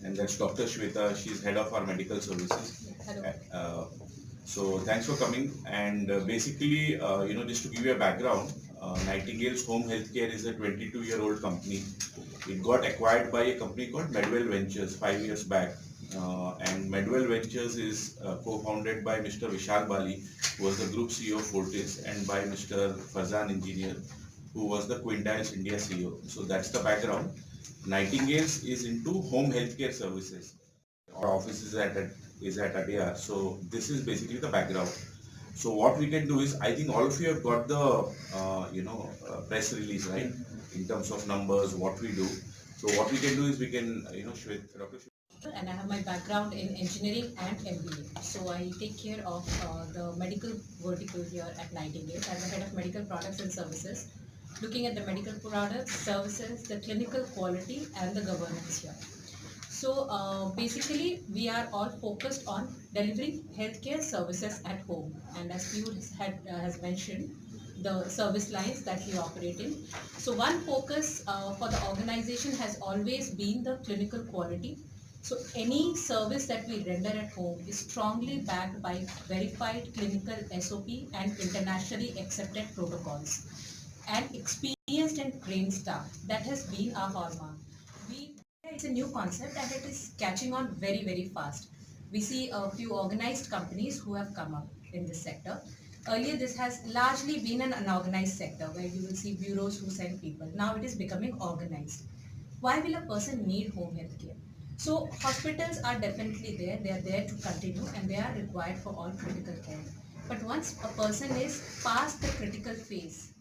and that's Dr. Shweta. She's head of our medical services. Hello. So thanks for coming. And basically, just to give you a background, Nightingale's Home Healthcare is a 22-year-old company. It got acquired by a company called Medwell Ventures 5 years back. And Medwell Ventures is co-founded by Mr. Vishal Bali, who was the group CEO of Fortis, and by Mr. Farzan Engineer, who was the Quintiles India CEO. So that's the background. Nightingales is into home healthcare services. Our office is at Adyar. So this is basically the background. So what we can do is, I think all of you have got the press release, right? In terms of numbers, what we do. So what we can do is we can, Dr. And I have my background in engineering and MBA. So I take care of the medical vertical here at Nightingale. I'm the head of medical products and services, looking at the medical products, services, the clinical quality, and the governance here. So basically, we are all focused on delivering healthcare services at home. And as Piyush has mentioned, the service lines that we operate in. So one focus for the organization has always been the clinical quality. So any service that we render at home is strongly backed by verified clinical SOP and internationally accepted protocols and experienced and trained staff. That has been our hallmark. It's a new concept and it is catching on very, very fast. We see a few organized companies who have come up in this sector. Earlier, this has largely been an unorganized sector where you will see bureaus who send people. Now it is becoming organized. Why will a person need home health care? So hospitals are definitely there. They are there to continue and they are required for all critical care. But once a person is past the critical phase,